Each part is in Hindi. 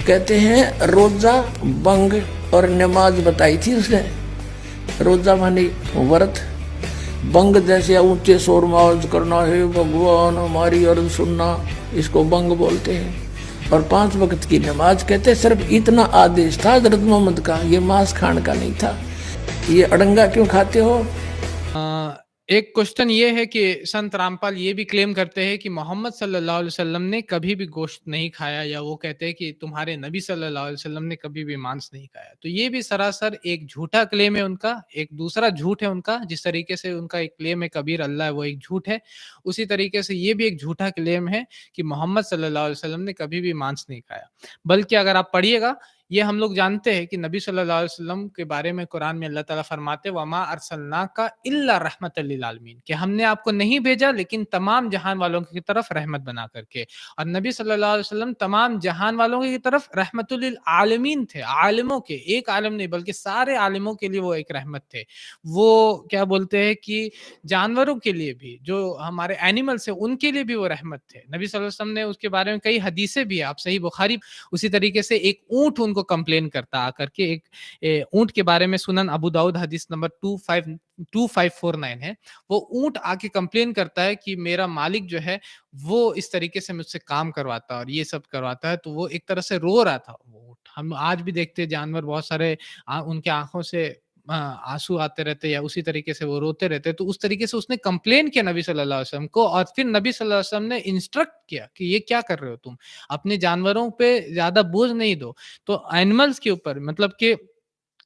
कहते हैं रोजा, बंग और नमाज बताई थी उसने। रोजा माने व्रत, बंग जैसे ऊंचे शोर में आवाज करना है भगवान हमारी अर्ज सुनना, इसको बंग बोलते हैं। और 5 वक्त की नमाज कहते हैं। सिर्फ इतना आदेश था हजरत मोहम्मद का, ये मांस खाने का नहीं था। ये अड़ंगा क्यों खाते हो? एक क्वेश्चन ये है कि संत रामपाल ये भी क्लेम करते हैं कि मोहम्मद सल्लल्लाहु अलैहि वसल्लम ने कभी भी गोश्त नहीं खाया, या वो कहते हैं कि तुम्हारे नबी सल्लल्लाहु अलैहि वसल्लम ने कभी भी मांस नहीं खाया। तो ये भी सरासर एक झूठा क्लेम है उनका, एक दूसरा झूठ है उनका। जिस तरीके से उनका एक क्लेम है कबीर अल्लाह है, वो एक झूठ है, उसी तरीके से ये भी एक झूठा क्लेम है कि मोहम्मद सल्लल्लाहु अलैहि वसल्लम ने कभी भी मांस नहीं खाया। बल्कि अगर आप पढ़िएगा, ये हम लोग जानते हैं कि नबी सल्लल्लाहु अलैहि वसल्लम के बारे में कुरान में अल्लाह ताला फरमाते वमा अरसलनाका इल्ला रहमतल लिल आलमीन, कि हमने आपको नहीं भेजा लेकिन तमाम जहान वालों की तरफ रहमत बना करके। और नबी सल्लल्लाहु अलैहि वसल्लम तमाम जहान वालों की तरफ रहमतुल लिल आलमीन थे, आलिमों के, एक आलिम नहीं बल्कि सारे आलिमों के लिए वो एक रहमत थे। वो क्या बोलते हैं कि जानवरों के लिए भी, जो हमारे एनिमल्स है उनके लिए भी वो रहमत थे। नबी सल्लल्लाहु अलैहि वसल्लम ने उसके बारे में कई हदीसें भी है, आप सही बुखारी। उसी तरीके से एक ऊंट उनको कंप्लेन करता आकर के, एक ऊंट के बारे में सुनन अबू दाऊद हदीस नंबर 2549 है। वो ऊंट आके कंप्लेन करता है कि मेरा मालिक जो है वो इस तरीके से मुझसे काम करवाता है और ये सब करवाता है। तो वो एक तरह से रो रहा था वो ऊंट। हम आज भी देखते हैं जानवर बहुत सारे उनके आंखों से आंसू आते रहते, या उसी तरीके से वो रोते रहते। तो उस तरीके से उसने कंप्लेन किया नबी सल्लल्लाहु अलैहि वसल्लम को, और फिर नबी सल्लल्लाहु अलैहि वसल्लम ने इंस्ट्रक्ट किया कि ये क्या कर रहे हो तुम, अपने जानवरों पे ज्यादा बोझ नहीं दो। तो एनिमल्स के ऊपर, मतलब कि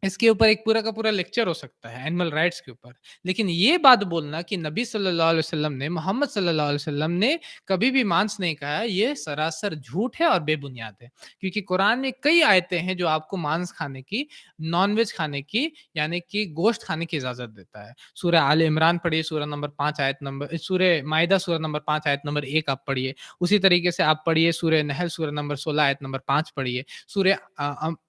इसके ऊपर एक पूरा का पूरा लेक्चर हो सकता है एनिमल राइट्स के ऊपर। लेकिन ये बात बोलना कि नबी सल्लल्लाहु अलैहि वसल्लम ने, मोहम्मद सल्लल्लाहु अलैहि वसल्लम ने कभी भी मांस नहीं खाया, ये सरासर झूठ है और बेबुनियाद है। क्योंकि कुरान में कई आयतें हैं जो आपको मांस खाने की, नॉनवेज खाने की, यानी कि गोश्त खाने की इजाजत देता है। सूरह आले इमरान पढ़िए, सूरह नंबर 5 आयत नंबर, सूरह माइदा सूरह नंबर 5 आयत नंबर 1 आप पढ़िए। उसी तरीके से आप पढ़िए सूरह नहल सूरह नंबर 16 आयत नंबर 5 पढ़िए। सूरह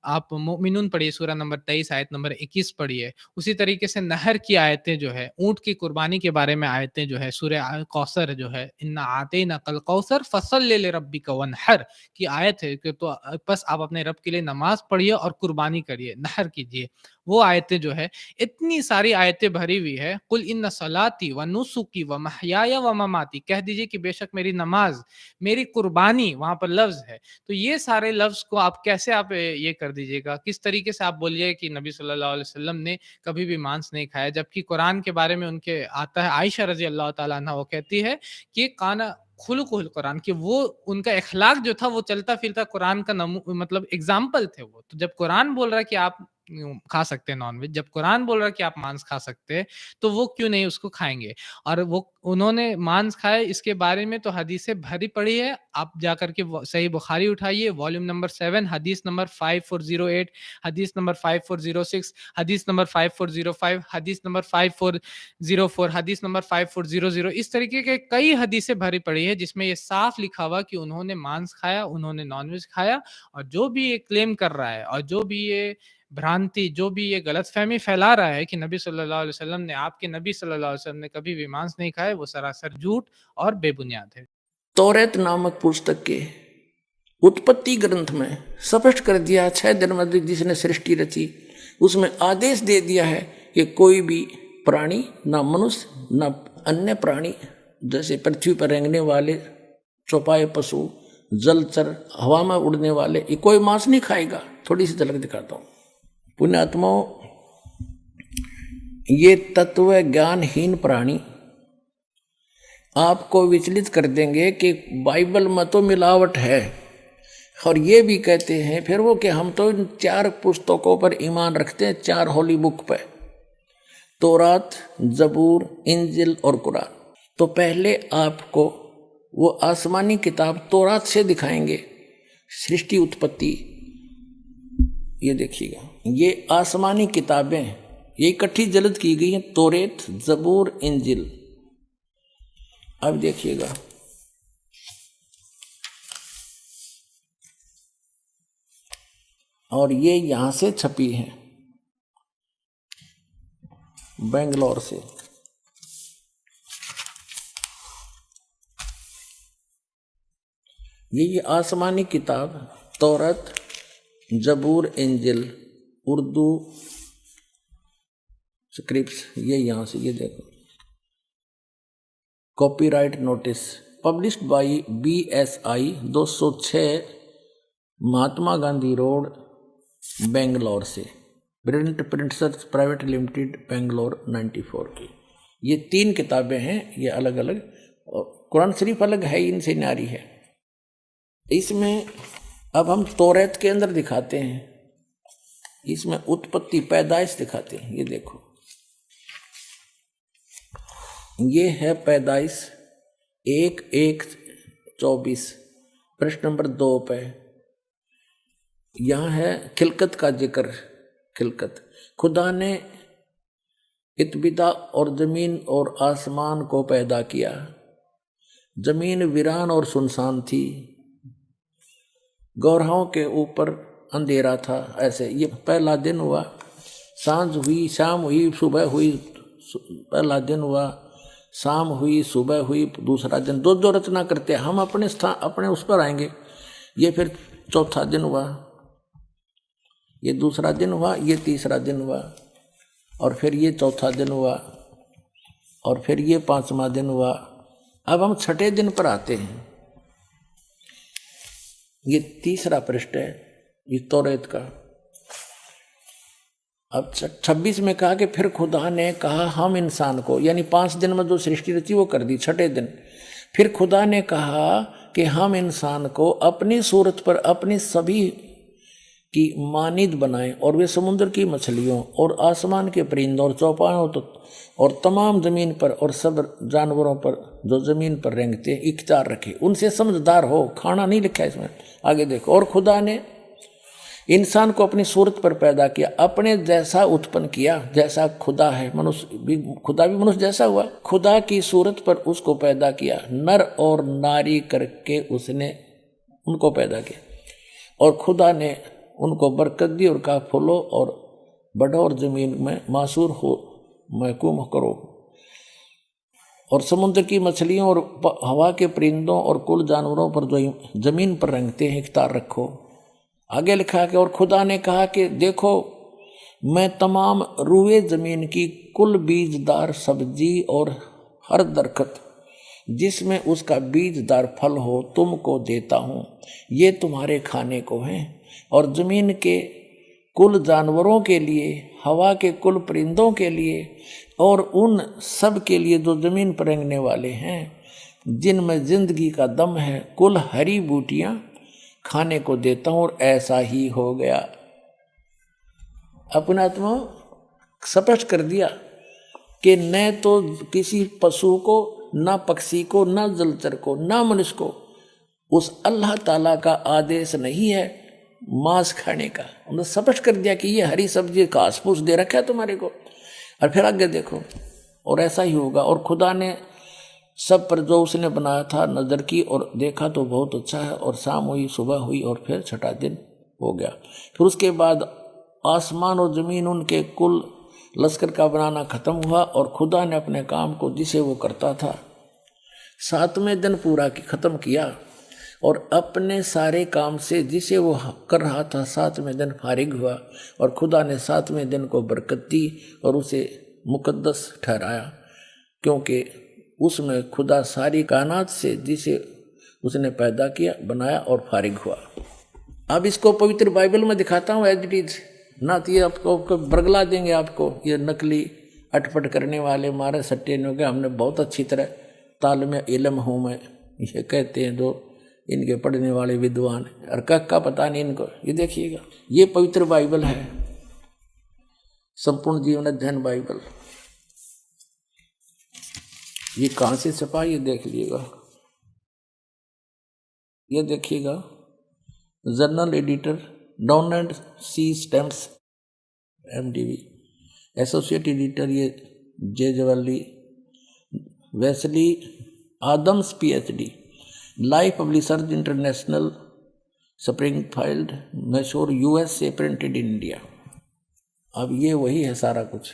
आप मोमिनून पढ़िए, सूरह नंबर 23 आयत नंबर 21 पढ़िए। उसी तरीके से नहर की आयतें जो है, ऊंट की कुर्बानी के बारे में आयतें जो है, सूरह कौसर जो है, इन्ना आतेना कल कौसर फसल्लि लिरब्बिका वनहर की आयत है कि तो बस आप अपने रब के लिए नमाज पढ़िए और कुर्बानी करिए, नहर कीजिए। वो आयतें जो है, इतनी सारी आयतें भरी हुई है। कुल इन्ना सलाती व नुसुकी व महयाया व ममाती, कह दीजिए कि बेशक मेरी नमाज, मेरी कुर्बानी, वहां पर लफ्ज है। तो ये सारे लफ्ज को आप कैसे आप ये कर दीजिएगा, किस तरीके से आप बोलिए कि नबी सल्लल्लाहु अलैहि वसल्लम ने कभी भी मांस नहीं खाया, जबकि कुरान के बारे में उनके आता है, आयशा रजी अल्लाह ताला अन्हा वो कहती है कि काना खुलुकुल कुरान, कि वो उनका इखलाक जो था वो चलता फिरता कुरान का मतलब एग्जाम्पल थे वो। तो जब कुरान बोल रहा है कि आप खा सकते हैं नॉनवेज, जब कुरान बोल रहा है कि आप मांस खा सकते हैं, तो वो क्यों नहीं उसको खाएंगे? और वो उन्होंने मांस खाया, इसके बारे में तो हदीसें भरी पड़ी है। आप जाकर के सही बुखारी उठाइए, वॉल्यूम नंबर 7 हदीस नंबर 5408, हदीस नंबर 5406, हदीस नंबर 5405, हदीस नंबर 5404, हदीस नंबर 5400। इस तरीके के कई हदीसें भरी पड़ी है जिसमें ये साफ लिखा हुआ कि उन्होंने मांस खाया, उन्होंने नॉनवेज खाया। और जो भी ये क्लेम कर रहा है, और जो भी ये भ्रांति, जो भी ये गलतफहमी फैला रहा है कि नबी सल्लल्लाहु अलैहि वसल्लम ने, आपके नबी सल्लल्लाहु अलैहि वसल्लम ने कभी भी मांस नहीं खाया, वो सरासर झूठ और बेबुनियाद है। तौरेत नामक पुस्तक के उत्पत्ति ग्रंथ में स्पष्ट कर दिया, 6 दिन में जिसने सृष्टि रची, उसमें आदेश दे दिया है कि कोई भी प्राणी, ना मनुष्य ना अन्य प्राणी, जैसे पृथ्वी पर रेंगने वाले चौपाए पशु, जलचर, हवा में उड़ने वाले, ये कोई मांस नहीं खाएगा। थोड़ी सी झलक दिखाता हूँ। पुण्यात्माओं, ये तत्व ज्ञानहीन प्राणी आपको विचलित कर देंगे कि बाइबल में तो मिलावट है, और ये भी कहते हैं फिर वो कि हम तो इन 4 पुस्तकों पर ईमान रखते हैं, 4 होली बुक पे, तौरात, जबूर, इंजिल और कुरान। तो पहले आपको वो आसमानी किताब तौरात से दिखाएंगे सृष्टि उत्पत्ति। ये देखिएगा, ये आसमानी किताबें ये इकट्ठी जल्द की गई हैं, तौरेत, जबूर, इंजिल। अब देखिएगा, और ये यहां से छपी है, बेंगलोर से। ये आसमानी किताब तौरत, जबूर, इंजिल, उर्दू स्क्रिप्ट्स, ये यहाँ से ये देखो। Copyright notice published by BSI 206 Mahatma Gandhi road, Bangalore से। प्रिंटर्स प्राइवेट लिमिटेड, बेंगलोर 94 की। ये 3 किताबें हैं, ये अलग अलग। कुरान शरीफ अलग है, इनसे न्यारी है। इसमें अब हम तौरात के अंदर दिखाते हैं, इसमें उत्पत्ति पैदाइश दिखाते हैं। ये देखो, ये है पैदाइश 1:1:24 प्रश्न नंबर 2 पे। यहाँ है खिलकत का जिक्र। खिलकत, खुदा ने इत्बिदा और जमीन और आसमान को पैदा किया। जमीन वीरान और सुनसान थी, गौरहों के ऊपर अंधेरा था। ऐसे ये पहला दिन हुआ, सांझ हुई, शाम हुई, सुबह हुई। पहला दिन हुआ, शाम हुई, सुबह हुई, दूसरा दिन। दो रचना करते हैं हम अपने स्थान, अपने उस पर आएंगे। ये फिर चौथा दिन हुआ, ये दूसरा दिन हुआ, ये तीसरा दिन हुआ, और फिर ये चौथा दिन हुआ, और फिर ये 5वां दिन हुआ। अब हम 6ठे दिन पर आते हैं। ये तीसरा पृष्ठ है ये तौरात का। अब 26 में कहा कि फिर खुदा ने कहा हम इंसान को, यानी 5 दिन में जो सृष्टि रची वो कर दी। 6ठे दिन फिर खुदा ने कहा कि हम इंसान को अपनी सूरत पर अपनी सभी की मानिद बनाएं, और वे समुद्र की मछलियों और आसमान के परिंदों और चौपायों और तमाम जमीन पर और सब जानवरों पर जो जमीन पर रेंगते इख्तियार रखे। उनसे समझदार हो। खाना नहीं लिखा इसमें, आगे देखो। और खुदा ने इंसान को अपनी सूरत पर पैदा किया, अपने जैसा उत्पन्न किया, जैसा खुदा है। मनुष्य भी, खुदा भी मनुष्य जैसा हुआ। खुदा की सूरत पर उसको पैदा किया, नर और नारी करके उसने उनको पैदा किया। और खुदा ने उनको बरकत दी और कहा फूलो और बढ़ो और जमीन में मासूर हो, महकूम करो, और समुद्र की मछलियों और हवा के परिंदों और कुल जानवरों पर जो जमीन पर रेंगते हैं इख्तियार रखो। आगे लिखा कि और खुदा ने कहा कि देखो मैं तमाम रुए जमीन की कुल बीजदार सब्जी और हर दरख्त जिसमें उसका बीजदार फल हो तुमको देता हूँ, ये तुम्हारे खाने को हैं। और जमीन के कुल जानवरों के लिए, हवा के कुल परिंदों के लिए और उन सब के लिए जो जमीन पर रेंगने वाले हैं, जिनमें जिंदगी का दम है, कुल हरी बूटियां खाने को देता हूं। और ऐसा ही हो गया। अपने आत्मा स्पष्ट कर दिया कि न तो किसी पशु को, ना पक्षी को, ना जलचर को, ना मनुष्य को उस अल्लाह ताला का आदेश नहीं है मांस खाने का। उन्होंने स्पष्ट कर दिया कि ये हरी सब्जी घास फूस दे रखा है तुम्हारे को। और फिर आगे देखो, और ऐसा ही होगा। और खुदा ने सब पर जो उसने बनाया था नजर की और देखा तो बहुत अच्छा है। और शाम हुई, सुबह हुई, और फिर 6ठा दिन हो गया। फिर उसके बाद आसमान और जमीन उनके कुल लश्कर का बनाना खत्म हुआ। और खुदा ने अपने काम को जिसे वो करता था 7वें दिन पूरा खत्म किया, और अपने सारे काम से जिसे वो कर रहा था 7वें दिन फारिग हुआ। और खुदा ने 7वें दिन को बरकत दी और उसे मुकद्दस ठहराया, क्योंकि उसमें खुदा सारी कायनात से जिसे उसने पैदा किया, बनाया और फारिग हुआ। अब इसको पवित्र बाइबल में दिखाता हूँ एज इट इज, ना तो ये आपको बरगला देंगे आपको ये नकली अटपट करने वाले मारे सट्टे ने के हमने बहुत अच्छी तरह ताल में इल्म हूँ मैं, ये कहते हैं जो इनके पढ़ने वाले विद्वान। और का पता नहीं इनको। ये देखिएगा, ये पवित्र बाइबल है, संपूर्ण जीवन अध्ययन बाइबल। ये कहाँ से छपा ये देख लीजिएगा। ये देखिएगा, journal editor Donald C Stamps MDV, associate editor ये जे जवाली, Wesley Adams PhD, Life Publishers International, Springfield, Missouri, USA, printed in India. अब ये वही है सारा कुछ,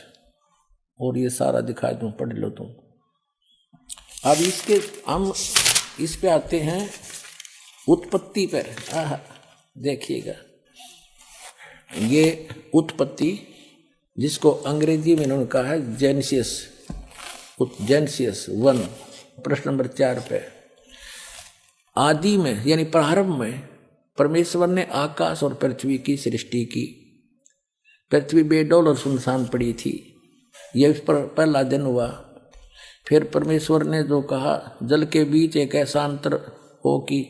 और ये सारा दिखा दूँ, पढ़ लो तुम। अब इसके हम इस पे आते हैं उत्पत्ति पर। देखिएगा, ये उत्पत्ति जिसको अंग्रेजी में इन्होंने कहा है जेनेसिस 1 प्रश्न नंबर 4 पे, आदि में यानी प्रारंभ में परमेश्वर ने आकाश और पृथ्वी की सृष्टि की। पृथ्वी बेडौल और सुनसान पड़ी थी, यह इस पर पहला दिन हुआ। फिर परमेश्वर ने जो कहा, जल के बीच एक ऐसा अंतर हो कि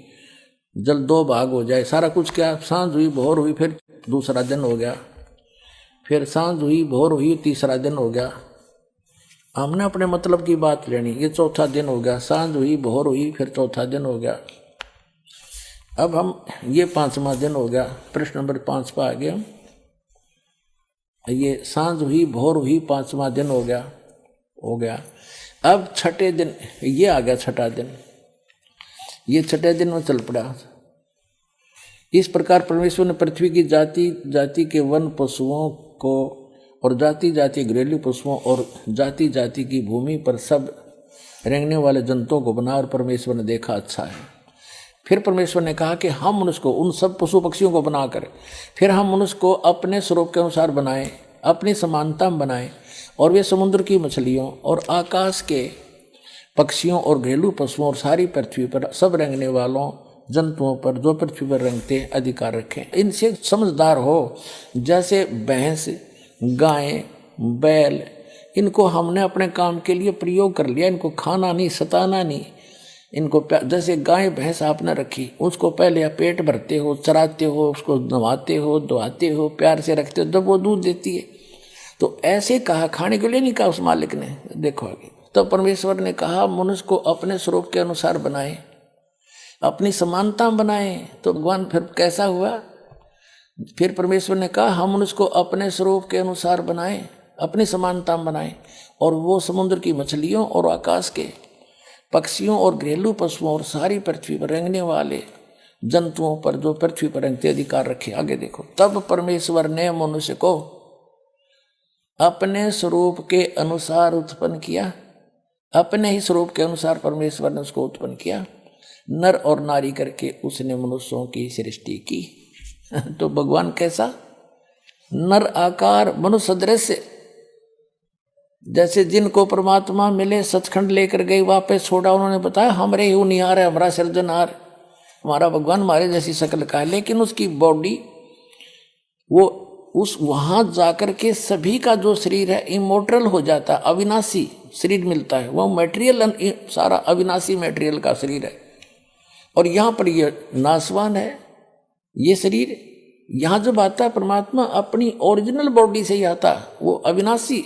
जल 2 भाग हो जाए, सारा कुछ क्या, सांझ हुई भोर हुई, फिर दूसरा दिन हो गया, फिर सांझ हुई भोर हुई, तीसरा दिन हो गया। हमने अपने मतलब की बात लेनी, ये चौथा दिन हो गया, सांझ हुई भोर हुई, फिर चौथा दिन हो गया। अब हम ये 5वां दिन हो गया, प्रश्न नंबर 5 पर आ गए हम। ये सांझ हुई भोर हुई, 5वां दिन हो गया। अब छठे दिन ये आ गया, छठा दिन, ये छठे दिन में चल पड़ा। इस प्रकार परमेश्वर ने पृथ्वी की जाति जाति के वन पशुओं को और जाति जाति घरेलू पशुओं और जाति जाति की भूमि पर सब रेंगने वाले जंतुओं को बना, और परमेश्वर ने देखा अच्छा है। फिर परमेश्वर ने कहा कि हम मनुष्य को, उन सब पशु पक्षियों को बनाकर, फिर हम मनुष्य को अपने स्वरूप के अनुसार बनाएं, अपनी समानता में बनाएं, और वे समुद्र की मछलियों और आकाश के पक्षियों और घरेलू पशुओं और सारी पृथ्वी पर सब रेंगने वालों जंतुओं पर जो पृथ्वी पर रेंगते अधिकार रखें। इनसे समझदार हो, जैसे भैंस, गाय, बैल, इनको हमने अपने काम के लिए प्रयोग कर लिया, इनको खाना नहीं, सताना नहीं, इनको जैसे गाय भैंस आपने रखी, उसको पहले आप पेट भरते हो, चराते हो, उसको नहवाते हो, धोआते हो, प्यार से रखते हो, जब वो दूध देती है। तो ऐसे कहा, खाने के लिए नहीं कहा उस मालिक ने। देखो आगे, तो परमेश्वर ने कहा मनुष्य को अपने स्वरूप के अनुसार बनाए, अपनी समानता बनाए। तो भगवान फिर कैसा हुआ, फिर परमेश्वर ने कहा हम मनुष्य को अपने स्वरूप के अनुसार बनाए, अपनी समानता बनाए, और वो समुद्र की मछलियों और आकाश के पक्षियों और घरेलू पशुओं और सारी पृथ्वी पर रेंगने वाले जंतुओं पर जो पृथ्वी पर रेंगते अधिकार रखे। आगे देखो, तब परमेश्वर ने मनुष्य को अपने स्वरूप के अनुसार उत्पन्न किया, अपने ही स्वरूप के अनुसार परमेश्वर ने उसको उत्पन्न किया, नर और नारी करके उसने मनुष्यों की सृष्टि की। तो भगवान कैसा, नर आकार, मनुष्य सदृश, जैसे जिनको परमात्मा मिले सचखंड लेकर गए, वापस छोड़ा, उन्होंने बताया हमरे ही निहार है, हमारा सृजनहार, हमारा भगवान हमारे जैसी शक्ल का है, लेकिन उसकी बॉडी वो उस वहां जाकर के सभी का जो शरीर है इमोर्टल हो जाता है, अविनाशी शरीर मिलता है, वो मटेरियल सारा अविनाशी मटेरियल का शरीर है। और यहाँ पर ये नाशवान है ये शरीर। यहाँ जब आता है परमात्मा अपनी ओरिजिनल बॉडी से ही आता है, वो अविनाशी,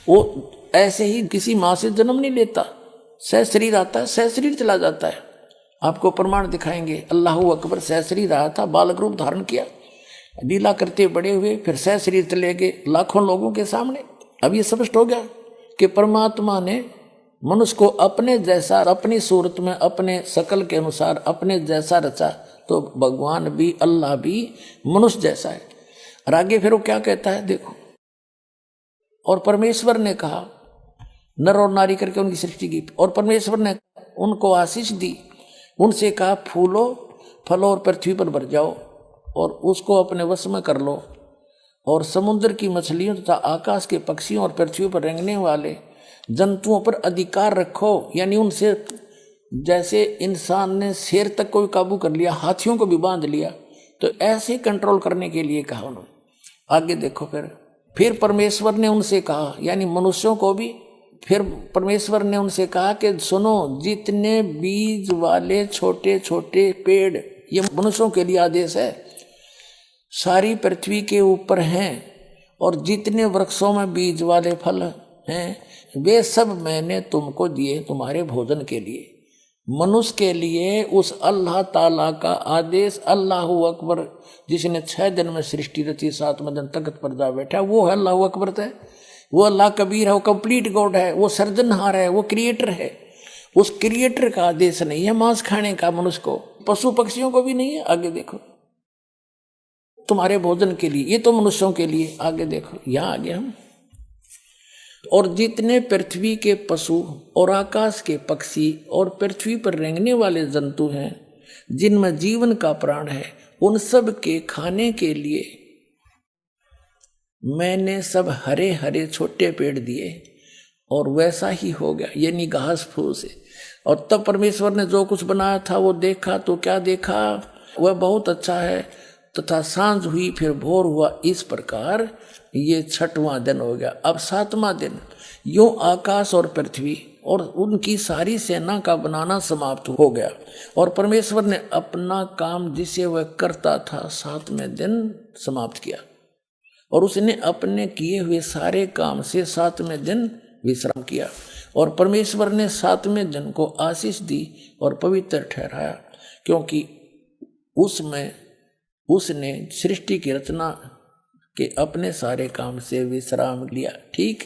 वो ऐसे ही किसी माँ से जन्म नहीं लेता, सह शरीर आता है, सह शरीर चला जाता है। आपको प्रमाण दिखाएंगे, अल्लाह अकबर सह शरीर आया था, बालक रूप धारण किया, लीला करते बड़े हुए, फिर सह शरीर चले गए लाखों लोगों के सामने। अब ये स्पष्ट हो गया कि परमात्मा ने मनुष्य को अपने जैसा, अपनी सूरत में, अपने शकल के अनुसार अपने जैसा रचा। तो भगवान भी, अल्लाह भी मनुष्य जैसा है। और आगे फिर वो क्या कहता है देखो, और परमेश्वर ने कहा, नर और नारी करके उनकी सृष्टि की, और परमेश्वर ने उनको आशीष दी, उनसे कहा फूलो फलो और पृथ्वी पर भर जाओ और उसको अपने वश में कर लो, और समुद्र की मछलियों तथा आकाश के पक्षियों और पृथ्वी पर रेंगने वाले जंतुओं पर अधिकार रखो। यानी उनसे, जैसे इंसान ने शेर तक को भी काबू कर लिया, हाथियों को भी बांध लिया, तो ऐसे कंट्रोल करने के लिए कहा उन्होंने। आगे देखो, फिर परमेश्वर ने उनसे कहा, यानी मनुष्यों को भी, फिर परमेश्वर ने उनसे कहा कि सुनो, जितने बीज वाले छोटे छोटे पेड़, ये मनुष्यों के लिए आदेश है, सारी पृथ्वी के ऊपर हैं, और जितने वृक्षों में बीज वाले फल हैं, वे सब मैंने तुमको दिए तुम्हारे भोजन के लिए। मनुष्य के लिए उस अल्लाह ताला का आदेश, अल्लाह अकबर, जिसने 6 दिन में सृष्टि रची, 7वें दिन तख्त पर जा बैठा, वो है अल्लाह अकबर है, वो अल्लाह कबीर है, वो कंप्लीट गॉड है, वो सर्जनहार है, वो क्रिएटर है। उस क्रिएटर का आदेश नहीं है मांस खाने का मनुष्य को, पशु पक्षियों को भी नहीं है। आगे देखो, तुम्हारे भोजन के लिए, ये तो मनुष्यों के लिए। आगे देखो, यहाँ आगे हम, और जितने पृथ्वी के पशु और आकाश के पक्षी और पृथ्वी पर रेंगने वाले जंतु हैं, जिनमें जीवन का प्राण है, उन सब के खाने के लिए मैंने सब हरे हरे छोटे पेड़ दिए और वैसा ही हो गया, ये नहीं घास फूस है। और तब परमेश्वर ने जो कुछ बनाया था वो देखा तो क्या देखा, वह बहुत अच्छा है। तथा सांझ हुई फिर भोर हुआ, इस प्रकार ये 6वां दिन हो गया। अब 7वां दिन यूं आकाश और पृथ्वी और उनकी सारी सेना का बनाना समाप्त हो गया। और परमेश्वर ने अपना काम जिसे वह करता था 7वें दिन समाप्त किया। और उसने अपने किए हुए सारे काम से 7वें दिन विश्राम किया। और परमेश्वर ने 7वें दिन को आशीष दी और पवित्र ठहराया, क्योंकि उसमें उसने सृष्टि की रचना के अपने सारे काम से विश्राम लिया। ठीक।